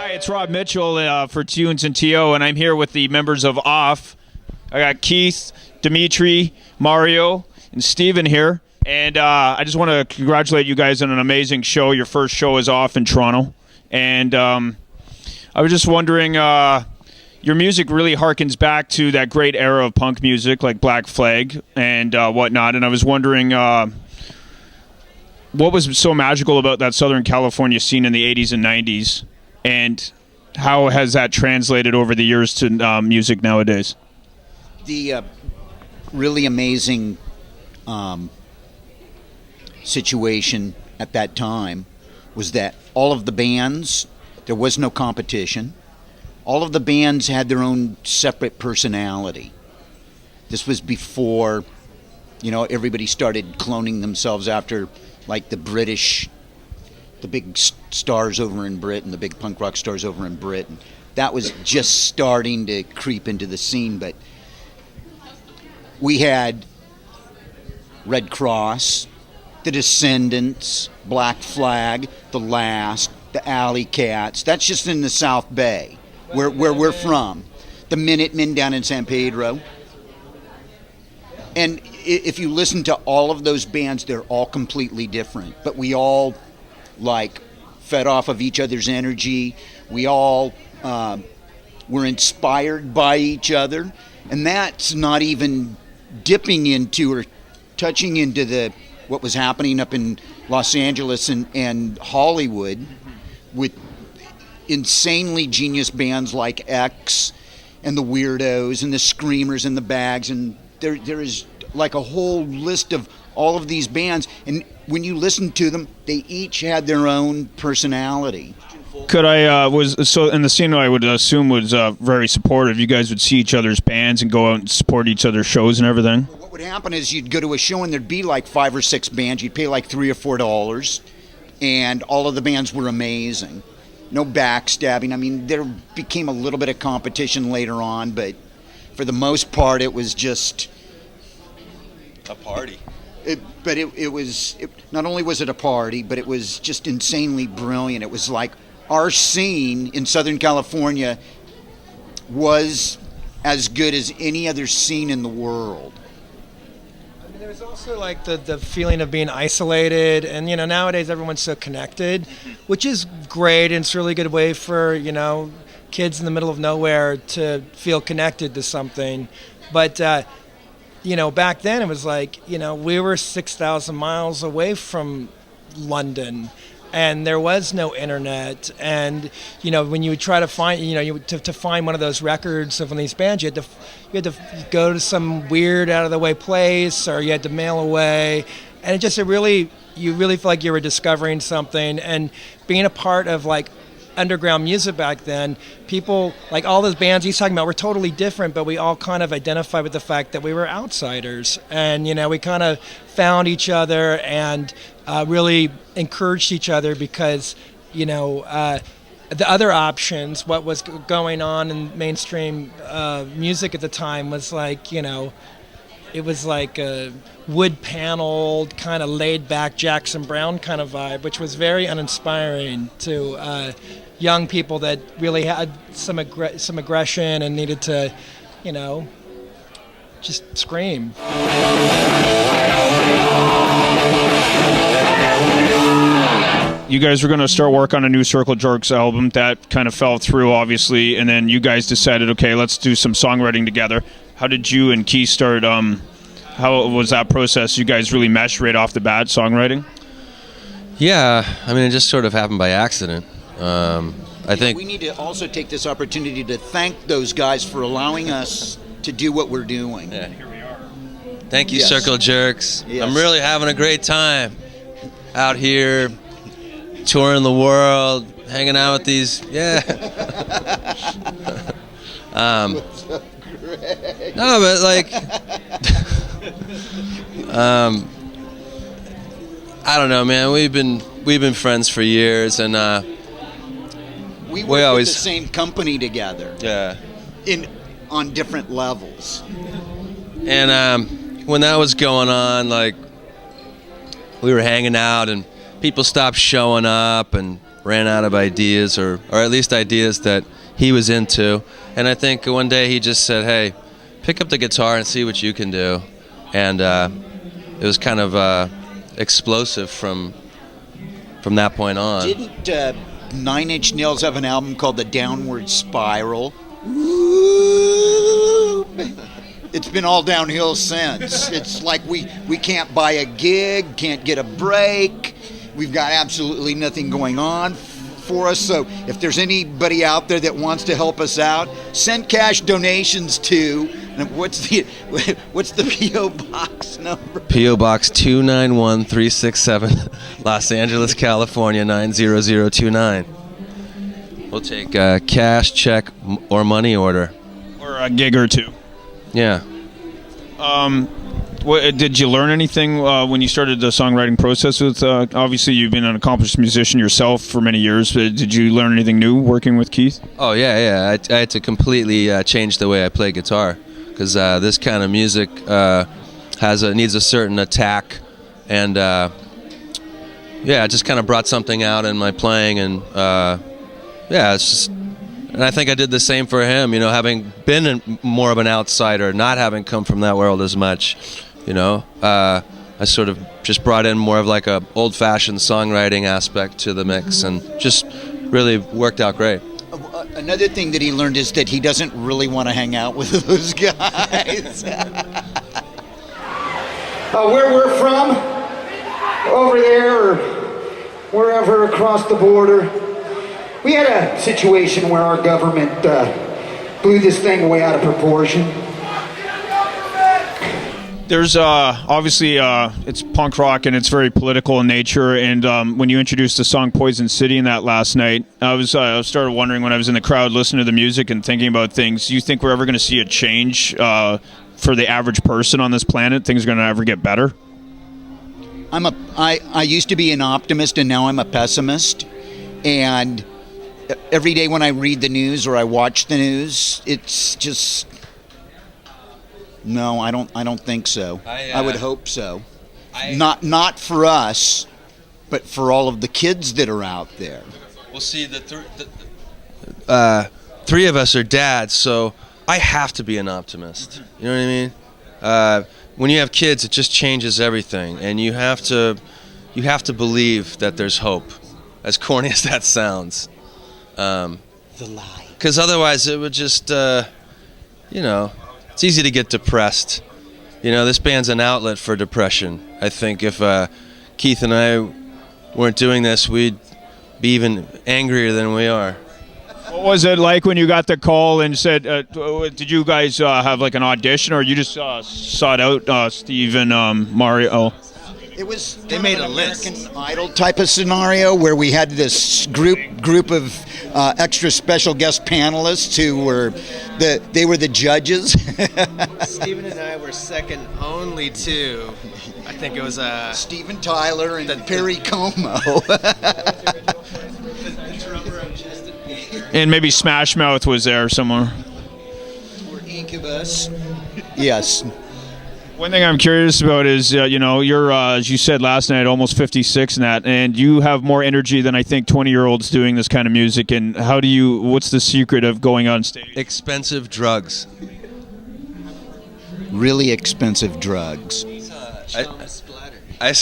Hi, it's Rob Mitchell for Tunes and TO, and I'm here with the members of OFF. I got Keith, Dimitri, Mario, and Steven here. And I just want to congratulate you guys on an amazing show. Your first show is OFF in Toronto. And I was just wondering, your music really harkens back to that great era of punk music like Black Flag and whatnot. And I was wondering what was so magical about that Southern California scene in the 80s and 90s? And how has that translated over the years to music nowadays? The really amazing situation at that time was that all of the bands, there was no competition. All of the bands had their own separate personality. This was before, everybody started cloning themselves after, like, the big stars over in Britain, the big punk rock stars over in Britain. That was just starting to creep into the scene, but we had Red Cross, the Descendants, Black Flag, The Last, the Alley Cats. That's just in the South Bay, where we're from. The Minutemen down in San Pedro. And if you listen to all of those bands, they're all completely different. But we all, fed off of each other's energy. We all were inspired by each other. And that's not even dipping into or touching into what was happening up in Los Angeles and Hollywood with insanely genius bands like X and the Weirdos and the Screamers and the Bags, and there is like a whole list of all of these bands, and when you listen to them, they each had their own personality. Could I in the scene I would assume was very supportive. You guys would see each other's bands and go out and support each other's shows and everything? What would happen is you'd go to a show and there'd be like 5 or 6 bands. You'd pay like $3 or $4, and all of the bands were amazing. No backstabbing. I mean, there became a little bit of competition later on, but for the most part, it was just a party. It was not only was it a party, but it was just insanely brilliant. It was like our scene in Southern California was as good as any other scene in the world. There was also like the feeling of being isolated, and nowadays everyone's so connected, which is great, and it's a really good way for kids in the middle of nowhere to feel connected to something. But back then it was like we were 6,000 miles away from London, and there was no internet, and when you would try to find to find one of those records of one of these bands, you had to go to some weird out of the way place, or you had to mail away, and you really feel like you were discovering something. And being a part of like underground music back then, people like all those bands he's talking about were totally different, but we all kind of identified with the fact that we were outsiders, and we kind of found each other and really encouraged each other, because the other options, what was going on in mainstream music at the time, was like it was like a wood paneled kind of laid back Jackson Browne kind of vibe, which was very uninspiring to young people that really had some aggression and needed to just scream. You guys were going to start work on a new Circle Jerks album. That kind of fell through, obviously, and then you guys decided, okay, let's do some songwriting together. How did you and Keith start? How was that process? You guys really meshed right off the bat, songwriting? Yeah, I mean, it just sort of happened by accident. I think we need to also take this opportunity to thank those guys for allowing us to do what we're doing. Yeah. Here we are. Thank you, Yes. Circle Jerks. Yes. I'm really having a great time out here, touring the world, hanging out with these. Yeah. No, but like, I don't know, man. We've been friends for years, and We work always with the same company together. Yeah. On different levels. And when that was going on, like, we were hanging out, and people stopped showing up, and ran out of ideas, or at least ideas that he was into. And I think one day he just said, "Hey, pick up the guitar and see what you can do." And it was kind of explosive from that point on. Didn't Nine Inch Nails have an album called The Downward Spiral? Ooh. It's been all downhill since. It's like we can't buy a gig, can't get a break. We've got absolutely nothing going on for us. So if there's anybody out there that wants to help us out, send cash donations to, what's the P.O. Box number? P.O. Box 291367, Los Angeles, California 90029. We'll take cash, check, or money order. Or a gig or two. Yeah. Did you learn anything when you started the songwriting process with, obviously you've been an accomplished musician yourself for many years, but did you learn anything new working with Keith? Oh, yeah. I had to completely change the way I play guitar, because this kind of music needs a certain attack, and it just kind of brought something out in my playing, and it's just... And I think I did the same for him, having been more of an outsider, not having come from that world as much, I sort of just brought in more of like a old-fashioned songwriting aspect to the mix, and just really worked out great. Another thing that he learned is that he doesn't really want to hang out with those guys. Where we're from, over there or wherever across the border, we had a situation where our government blew this thing way out of proportion. There's obviously it's punk rock and it's very political in nature. And when you introduced the song "Poison City" in that last night, I started wondering when I was in the crowd listening to the music and thinking about things. Do you think we're ever going to see a change for the average person on this planet? Things are going to ever get better? I used to be an optimist and now I'm a pessimist. And every day when I read the news or I watch the news, it's just no. I don't think so. I would hope so. Not for us, but for all of the kids that are out there. Well, see, the three of us are dads, so I have to be an optimist. You know what I mean? When you have kids, it just changes everything, and you have to believe that there's hope. As corny as that sounds. The lie. Because otherwise it would just, it's easy to get depressed. This band's an outlet for depression. I think if Keith and I weren't doing this, we'd be even angrier than we are. What was it like when you got the call and said, did you guys have like an audition, or you just sought out Steve and Mario? It was They made a list. American Idol type of scenario where we had this group of extra special guest panelists who were they were the judges. Steven and I were second only to, I think it was Steven Tyler and Perry Como. And maybe Smash Mouth was there somewhere. Or Incubus. Yes. One thing I'm curious about is, you're, as you said last night, almost 56 in that, and you have more energy than I think 20-year-olds doing this kind of music. And what's the secret of going on stage? Expensive drugs. Really expensive drugs. I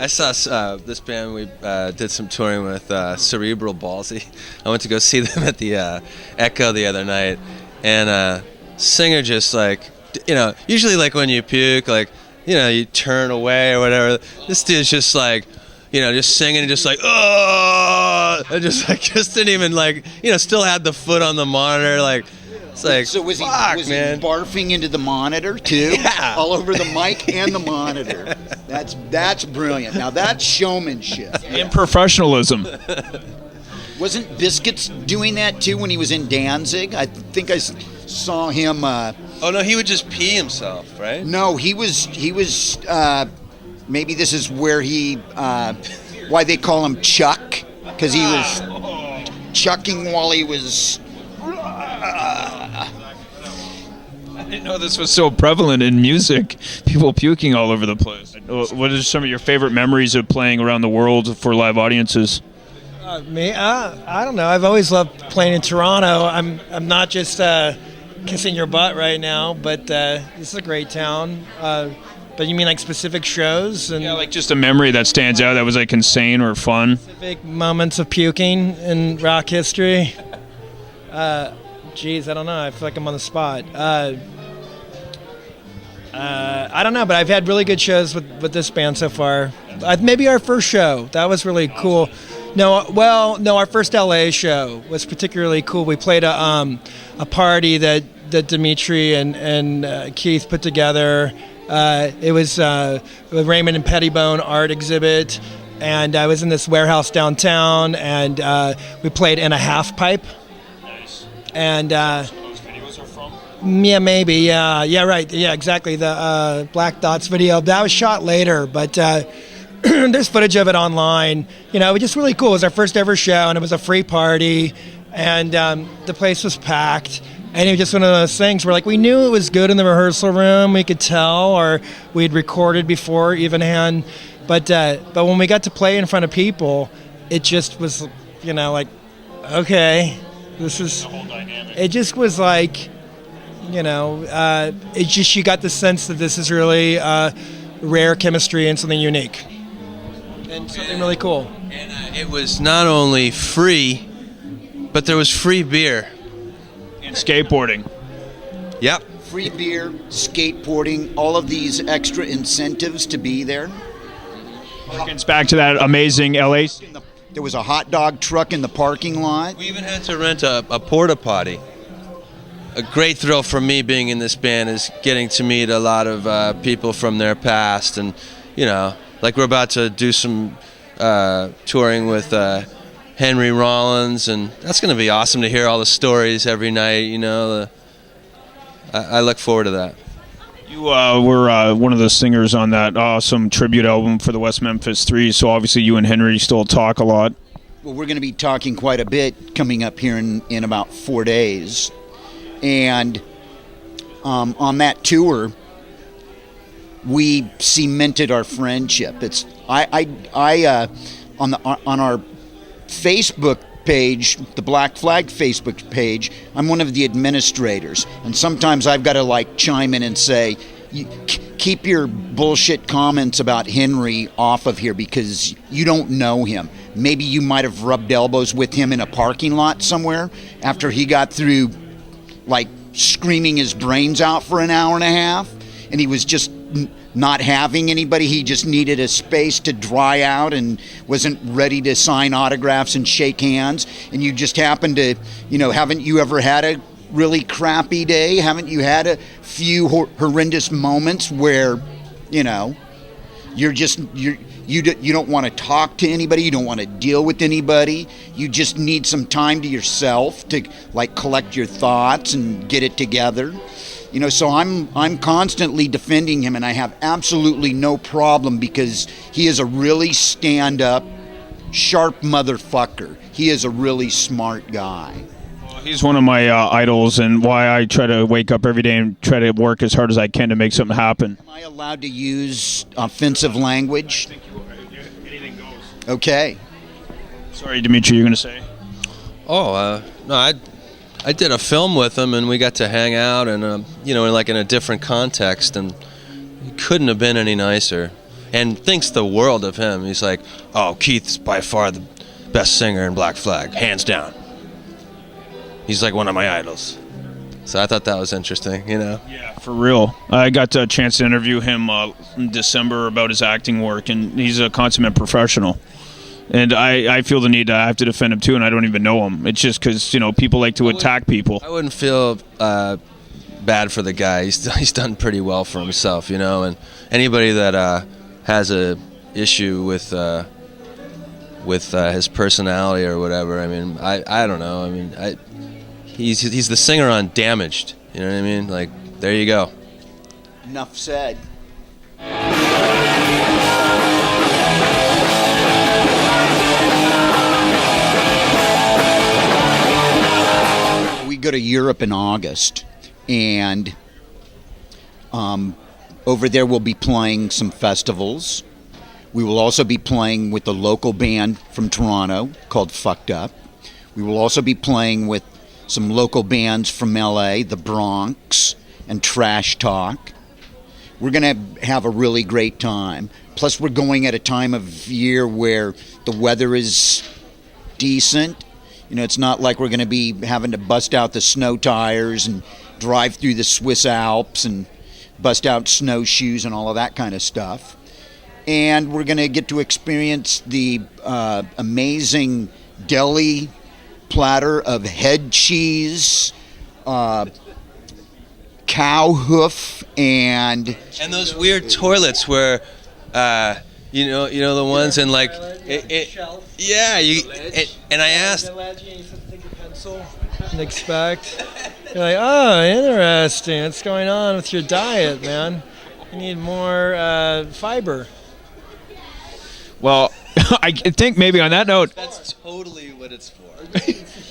saw this band we did some touring with, Cerebral Ballsy. I went to go see them at the Echo the other night, and singer just usually like when you puke, you turn away or whatever. This dude's just just singing and just oh, and just didn't even still had the foot on the monitor, So was he barfing into the monitor too? Yeah. All over the mic and the monitor. That's brilliant. Now that's showmanship. And professionalism. Wasn't Biscuits doing that too when he was in Danzig? I think I saw him. Oh no, he would just pee himself, right? No, he was. Maybe this is where why they call him Chuck, because he was chucking while he was. I didn't know this was so prevalent in music. People puking all over the place. What are some of your favorite memories of playing around the world for live audiences? Me? I don't know. I've always loved playing in Toronto. I'm not just kissing your butt right now, but this is a great town. But you mean like specific shows and Yeah, like just a memory that stands out that was like insane or fun. specific moments of puking in rock history? Geez, I don't know. I feel like I'm on the spot. I don't know, but I've had really good shows with this band so far. Maybe our first show. That was really cool. No, our first LA show was particularly cool. We played a party that Dimitri and Keith put together. It was a Raymond and Pettibone art exhibit, and I was in this warehouse downtown, and we played in a half pipe. Nice. And Those videos are from? yeah, maybe, yeah, right, yeah, exactly. The Black Dots video that was shot later, but there's footage of it online. You know, it was just really cool. It was our first ever show, and it was a free party, and the place was packed. And it was just one of those things where, like, we knew it was good in the rehearsal room. We could tell, or we'd recorded before, even hand. But when we got to play in front of people, it just was, you know, like, okay, this is. The whole dynamic. It just was like, you know, it just, you got the sense that this is really rare chemistry and something unique and something really cool. And it was not only free, but there was free beer. And skateboarding. Yep. Free beer, skateboarding, all of these extra incentives to be there. It's back to that amazing LA. There was a hot dog truck in the parking lot. We even had to rent a porta potty. A great thrill for me being in this band is getting to meet a lot of people from their past, and you know, like we're about to do some touring with Henry Rollins, and that's going to be awesome to hear all the stories every night. You know, I look forward to that. You were one of the singers on that awesome tribute album for the West Memphis 3, so obviously you and Henry still talk a lot. Well, we're going to be talking quite a bit coming up here in about 4 days. And on that tour, we cemented our friendship. It's on our Facebook page, the Black Flag Facebook page, I'm one of the administrators, and sometimes I've got to like chime in and say, keep your bullshit comments about Henry off of here because you don't know him. Maybe you might have rubbed elbows with him in a parking lot somewhere after he got through like screaming his brains out for an hour and a half, and he was just not having anybody. He just needed a space to dry out and wasn't ready to sign autographs and shake hands. And you just happened to, you know, haven't you ever had a really crappy day? Haven't you had a few horrendous moments where, you know, you don't want to talk to anybody, you don't want to deal with anybody, you just need some time to yourself to like collect your thoughts and get it together. You know, so I'm constantly defending him, and I have absolutely no problem because he is a really stand-up, sharp motherfucker. He is a really smart guy. He's one of my idols, and why I try to wake up every day and try to work as hard as I can to make something happen. Am I allowed to use offensive language? Anything goes. Okay. Sorry, Dimitri, you're going to say? Oh, no, I did a film with him, and we got to hang out, and you know, in a different context, and he couldn't have been any nicer. And thinks the world of him. He's like, oh, Keith's by far the best singer in Black Flag, hands down. He's like one of my idols. So I thought that was interesting, you know. Yeah, for real. I got a chance to interview him in December about his acting work, and he's a consummate professional. And I feel the need to have to defend him too, and I don't even know him. It's just because, you know, people like to attack people. I wouldn't feel bad for the guy. He's done pretty well for himself, you know. And anybody that has a issue with his personality or whatever, I mean, I don't know. I mean, he's the singer on Damaged. You know what I mean? Like, there you go. Enough said. We go to Europe in August, and over there we'll be playing some festivals. We will also be playing with the local band from Toronto called Fucked Up. We will also be playing with some local bands from LA, The Bronx and Trash Talk. We're going to have a really great time. Plus, we're going at a time of year where the weather is decent. You know, it's not like we're going to be having to bust out the snow tires and drive through the Swiss Alps and bust out snowshoes and all of that kind of stuff. And we're going to get to experience the amazing deli platter of head cheese, cow hoof, and those weird toilets where, you know the ones and like, yeah, and I asked. And expect. You're like, oh, interesting. What's going on with your diet, man? You need more fiber. Well, I think maybe on that note, That's totally what it's for.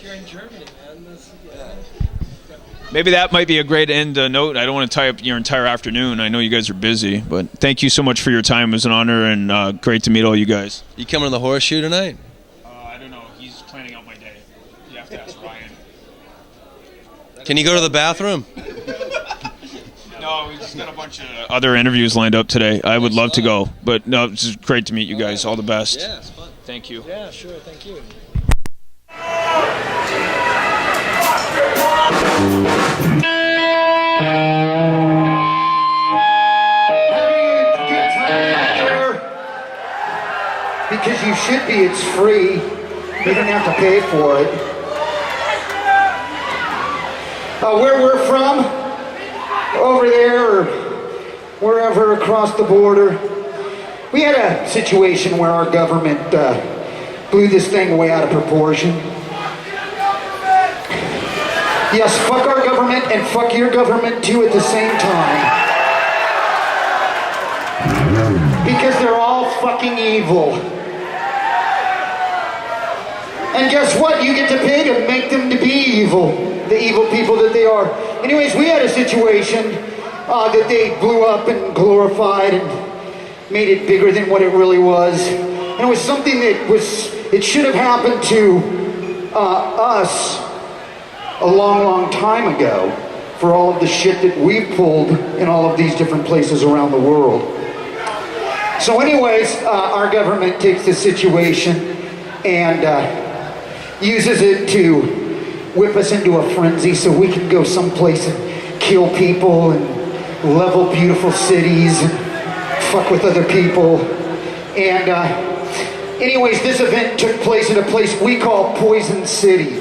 You're in Germany, man. maybe that might be a great end note. I don't want to tie up your entire afternoon. I know you guys are busy, but thank you so much for your time. It was an honor and great to meet all you guys. You coming to the Horseshoe tonight? I don't know. He's planning out my day. You have to ask Ryan. Can you go to the bathroom? No, we just got a bunch of other interviews lined up today. I would love to go, but no, it's just great to meet you guys. All the best. Yeah, it's fun. Thank you. Yeah, sure. Thank you. Because you should be, it's free. You don't have to pay for it. Where we're from, over there or wherever across the border, we had a situation where our government blew this thing way out of proportion. Yes, fuck our government and fuck your government too at the same time. Because they're all fucking evil. And guess what? You get to pay to make them to be evil. The evil people that they are. Anyways, we had a situation that they blew up and glorified and made it bigger than what it really was. And it was something that it should have happened to us a long, long time ago for all of the shit that we've pulled in all of these different places around the world. So anyways, our government takes this situation and uses it to whip us into a frenzy so we can go someplace and kill people and level beautiful cities and fuck with other people. And anyways, this event took place at a place we call Poison City.